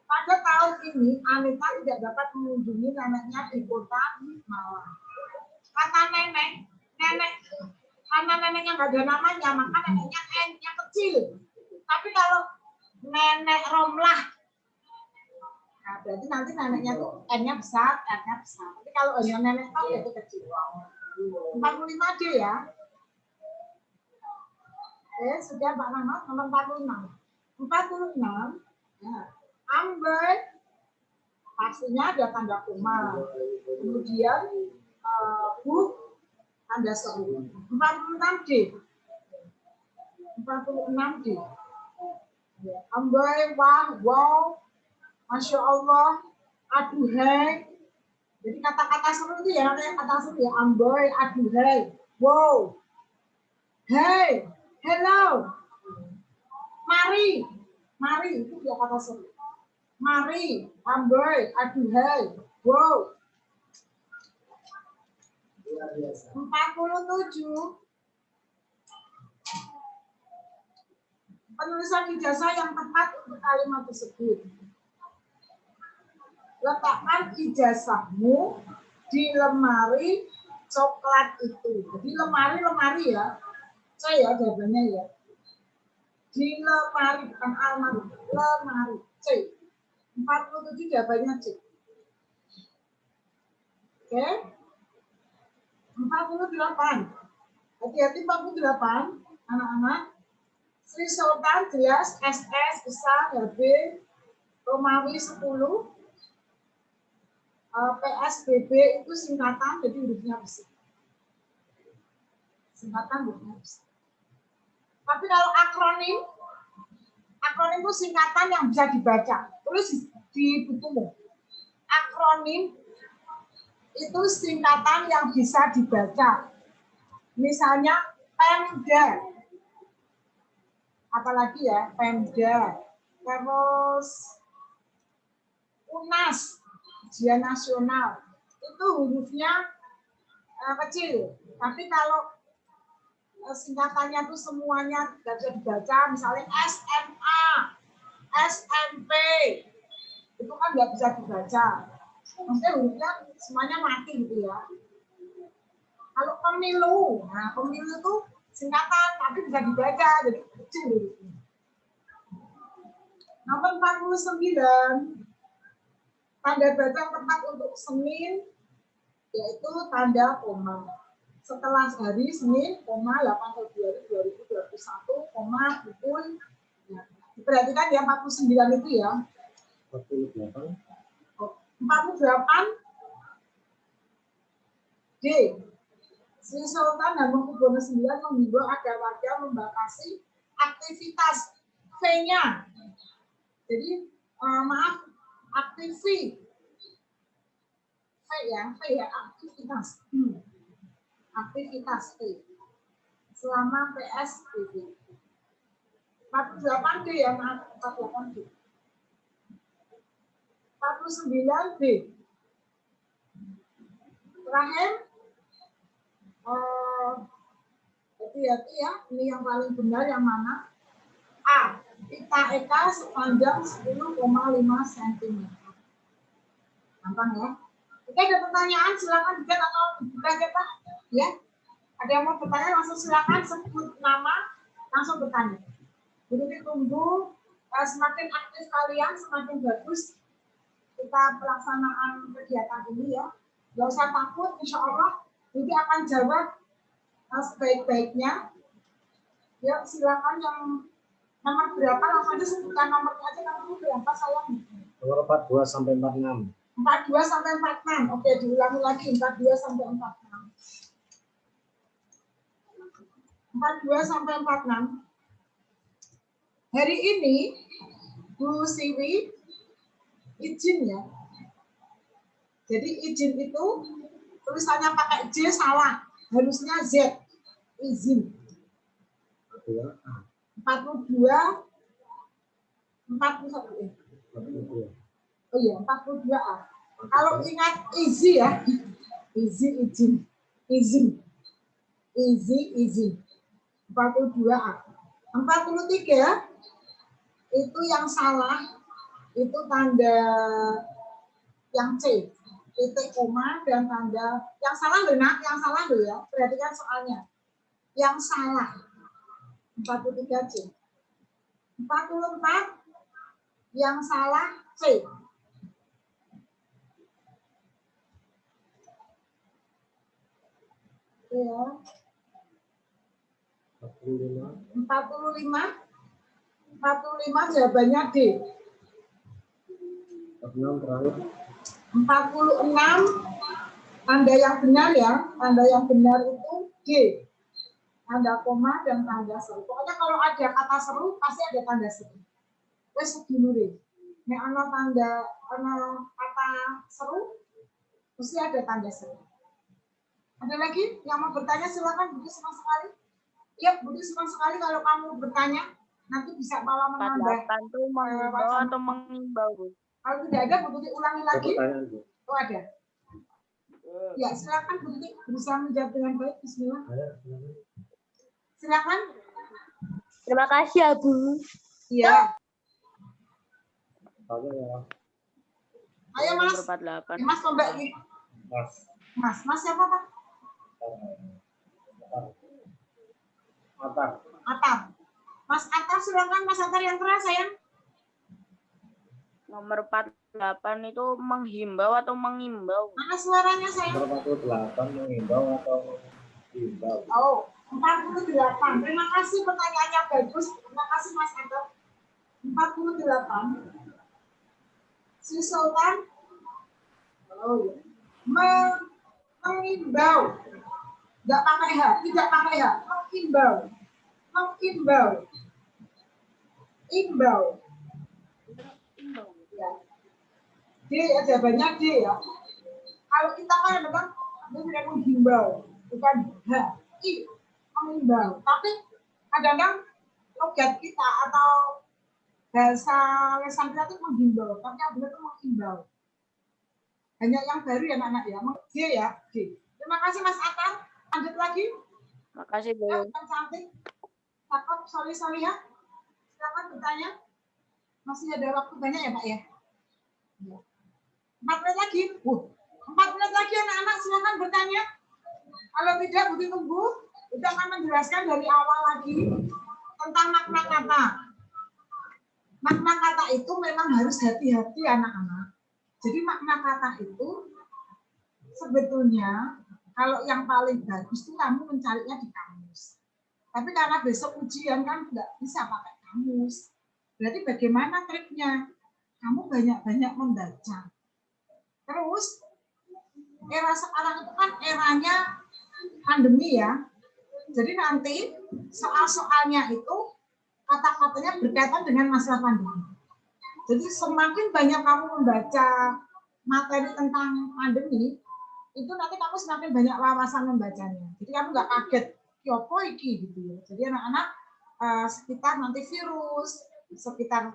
Pada tahun ini, Anita tidak dapat mengunjungi neneknya di kota Malang. Kata nenek, karena neneknya nggak ada namanya, maka neneknya N-nya kecil. Tapi kalau nenek Romlah, nah berarti nanti neneknya tuh N-nya besar, R-nya besar. Tapi kalau hanya nenek tahu itu kecil. 45D ya. Oke, sudah Pak Rahmat, nomor 46. 46, ya. Ambil, pastinya ada tanda koma. Kemudian, tanda seru. 46D. Ya. Ambil, wah, wow, Masya Allah, aduhai. Jadi kata-kata seru itu ya, kata seru ya. Ambil, aduhai, wow, hey, hello, mari itu dia kata seru. Mari, amboi, aduhai, wow. 47. Penulisan ijazah yang tepat untuk kalimat tersebut. Letakkan ijazahmu di lemari coklat itu. Jadi lemari ya. Saya jawabannya ya. Di lemari, bukan almari. Lemari. C. 47 jawabannya C. Oke. 48. Hati-hati 48. Anak-anak. Sri Sultan jelas SS besar HB Romawi 10. PSBB itu singkatan, jadi hurufnya besar. Singkatan hurufnya besar. Tapi kalau akronim itu singkatan yang bisa dibaca. Tulis di bukumu. Akronim itu singkatan yang bisa dibaca. Misalnya Pemda. Apalagi ya, Pemda. Terus UNAS. Ujian nasional itu hurufnya kecil, tapi kalau singkatannya itu semuanya tidak bisa dibaca, misalnya SMA, SMP, itu kan nggak bisa dibaca, maksudnya hurufnya semuanya mati gitu ya. Kalau pemilu, nah pemilu itu singkatan tapi bisa dibaca, jadi kecil hurufnya. Nomor 49. Tanda baca yang tepat untuk Senin yaitu tanda koma. Setelah hari Senin, koma 8 Februari 2021, koma pukul. Ya. Diperhatikan ya 49 itu ya. 48. 48. D. Sri Sultan Hamengkubuwono IX menghimbau agar warga membatasi aktivitas V-nya. Jadi aktivi V ya, aktivitas. Aktivitas V selama PSBB. 48D ya, maaf, 48D. 49D. Terakhir, hati-hati ya, ini yang paling benar yang mana? A. Pita Eka sepanjang 10,5 cm. Gampang ya. Oke, ada pertanyaan, silakan dibuka atau dibuka aja Pak. Ya. Ada yang mau bertanya langsung silakan sebut nama, langsung bertanya. Jadi tunggu semakin aktif kalian, semakin bagus kita pelaksanaan kegiatan ini ya. Gak usah takut, insya Allah nanti akan jawab sebaik-baiknya. Ya, silakan yang nomor berapa, langsung aja sebutkan nomornya aja, nomor berapa sayang? Nomor 42 sampai 46. 42 sampai 46. Oke, diulangi lagi 42 sampai 46. 42 sampai 46. Hari ini Bu Siwi izin ya. Jadi izin itu tulisannya pakai J salah, harusnya Z. Izin. 42 41. Oh iya, 42A. Kalau ingat easy ya. Izin. 42A. 43 itu yang salah, itu tanda yang C. Titik koma dan tanda yang salah loh nak, yang salah loh ya. Perhatikan soalnya. Yang salah. 43C. 44 yang salah C. Ya. 45 jawabannya D. 46 terakhir. 46 tanda yang benar ya. Tanda yang benar itu D. Tanda koma dan tanda seru. Pokoknya kalau ada kata seru pasti ada tanda seru. Wes dinuri. Nek ana kata seru mesti ada tanda seru. Ada lagi yang mau bertanya, silakan. Budi senang sekali. Iya, Budi senang sekali kalau kamu bertanya. Nanti bisa malah menambah. Itu mengimbau atau mengimbau? Kalau tidak ada, Budi ulangi lagi. Oh ada. Ya, silakan Budi berusaha menjawab dengan baik. Bismillah. Silakan. Terima kasih ya, Bu. Iya. Tanya ya, Ayo Mas. Nomor 48. Mas Mbak ini. Mas. Mas siapa Pak? Atar. Atar. Mas Atar, silakan Mas Atar yang keras sayang. Nomor 48 itu menghimbau atau mengimbau? Mana suaranya sayang? Nomor 48 mengimbau atau mengimbau? Oh, 48. Terima kasih pertanyaannya bagus. Terima kasih Mas Atar. 48. Si Sultan. Oh, mengimbau. Tidak pakai H. Tidak pakai H. Mengimbau. Mengimbau. Imbau. Ya. D ya, jawabannya D ya. Kalau kita kan memang tidak menghimbau, bukan H, I, mengimbau. Tapi kadang-kadang logat kita atau bahasa lesan kita itu menghimbau, tapi yang benar itu mengimbau. Banyak yang baru ya anak-anak ya. D ya, D. Terima kasih Mas Atar. Lanjut lagi. Makasih, Bu. Yang cantik. Cakep, sorry ya. Silakan bertanya. Masih ada waktu banyak ya Pak ya? 4 menit lagi. 4 menit lagi anak-anak silakan bertanya. Kalau tidak bukti tunggu, kita akan menjelaskan dari awal lagi tentang makna kata. Makna kata itu memang harus hati-hati anak-anak. Jadi makna kata itu sebetulnya kalau yang paling bagus itu kamu mencarinya di kamus. Tapi karena besok ujian kan nggak bisa pakai kamus. Berarti bagaimana triknya? Kamu banyak-banyak membaca. Terus, era sekarang itu kan eranya pandemi ya. Jadi nanti soal-soalnya itu kata-katanya berkaitan dengan masalah pandemi. Jadi semakin banyak kamu membaca materi tentang pandemi, itu nanti kamu semakin banyak wawasan membacanya. Jadi kamu nggak kaget, yopo iki gitu ya. Jadi anak-anak sekitar nanti virus, sekitar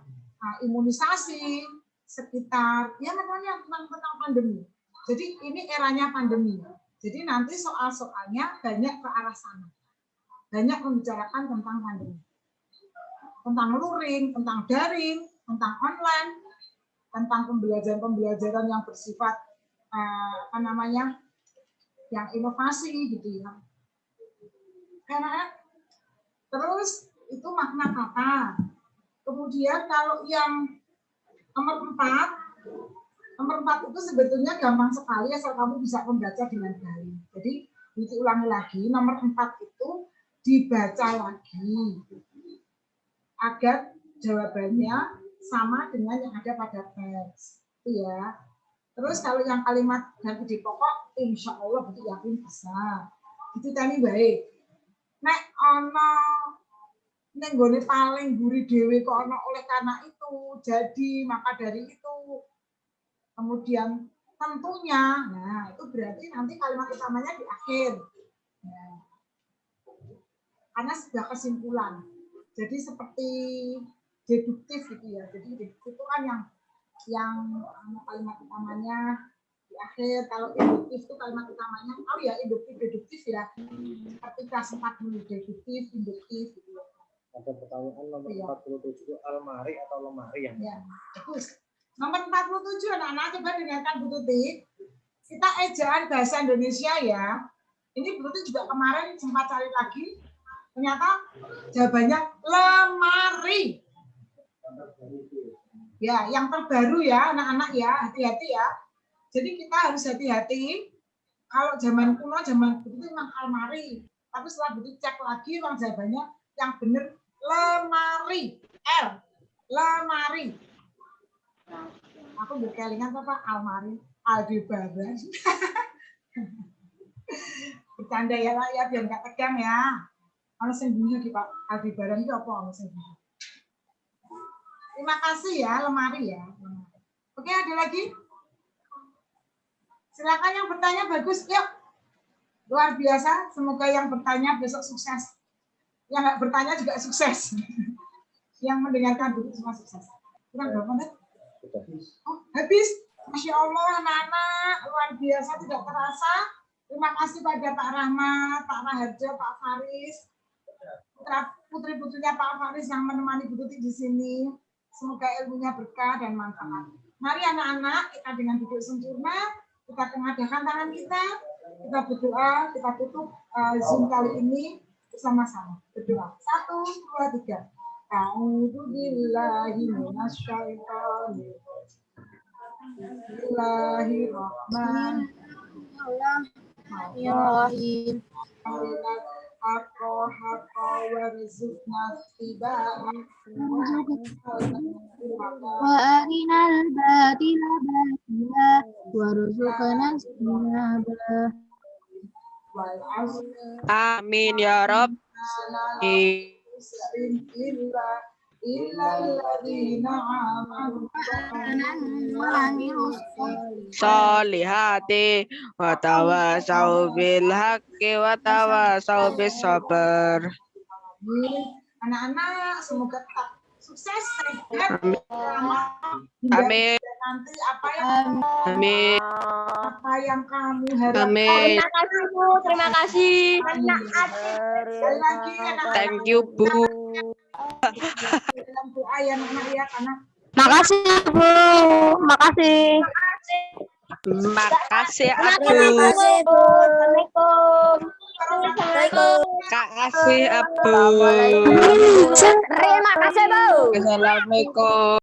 imunisasi, sekitar ya namanya tentang pandemi. Jadi ini eranya pandemi. Jadi nanti soal-soalnya banyak ke arah sana. Banyak membicarakan tentang pandemi. Tentang luring, tentang daring, tentang online, tentang pembelajaran yang bersifat yang inovasi gitu ya. Karena terus itu makna kata. Kemudian kalau yang nomor 4 itu sebetulnya gampang sekali asal kamu bisa membaca dengan baik. Jadi diulangi lagi, nomor 4 itu dibaca lagi agar jawabannya sama dengan yang ada pada teks. Itu ya. Terus kalau yang kalimat ganti di pokok, insya Allah berarti yakin bisa. Itu tadi baik. Nek ono nenggone paling gurih dewe kok ono oleh karena itu jadi maka dari itu kemudian tentunya, nah itu berarti nanti kalimat utamanya di akhir. Nah, karena sudah kesimpulan. Jadi seperti deduktif gitu ya. Jadi deduktif itu kan yang kalimat utamanya di akhir. Kalau induktif itu kalimat utamanya, induktif ya. Seperti kelas 4 dulu, deduktif, induktif gitu ya. Ada pertanyaan nomor 47, almari atau lemari yang ya, bagus. Nomor 47 anak-anak coba dengarkan Bu Tuti. Kita ejaan bahasa Indonesia ya. Ini Bu Tuti juga kemarin sempat cari lagi. Ternyata jawabannya lemari. Ya, yang terbaru ya anak-anak ya, hati-hati ya. Jadi kita harus hati-hati. Kalau zaman kuno, zaman Bu Tuti memang almari. Tapi setelah Bu Tuti cek lagi, memang jawabannya yang benar lemari. Lemari. Aku berkelingan apa almari, Aldebaran. Bercanda ya lah ya, biar nggak tegang ya. Ono sing bunyi di Pak Aldebaran itu apa ono sing bunyi. Terima kasih ya lemari ya. Oke, ada lagi? Silakan yang bertanya bagus, yuk. Luar biasa, semoga yang bertanya besok sukses. Yang nggak bertanya juga sukses. Yang mendengarkan dulu semua sukses. Kurang berapa menit? Oh, habis. Masya Allah, anak-anak luar biasa, tidak terasa. Terima kasih pada Pak Rahmat, Pak Raharjo, Pak Faris. putri-putrinya Pak Faris yang menemani Bu Tuti di sini. Semoga ilmunya berkah dan manfaat. Mari anak-anak, kita dengan duduk sempurna, kita tengadahkan tangan kita berdoa, kita tutup Zoom kali ini bersama-sama. Berdoa. 1, 2, 3. A'udzubillahi minasyaitonir rajim. Bismillahirrahmanirrahim. Wa arinal batila batila warzuqna istinabah. Amin ya Rob. Solihati wa tawasau bil haqqi wa tawasau bis sabar. Anak-anak semoga tetap sukses, sehat. Amin. Nanti apa yang kamu harapkan. Amin. Terima kasih Bu, terima kasih. Sekali lagi anak-anak. Thank you Bu. Dalam doa ya anak-anak ya, karena Makasih Bu, makasih. Makasih Abu. Assalamualaikum. Kak kasih Abu. Terima kasih Bu. Assalamualaikum.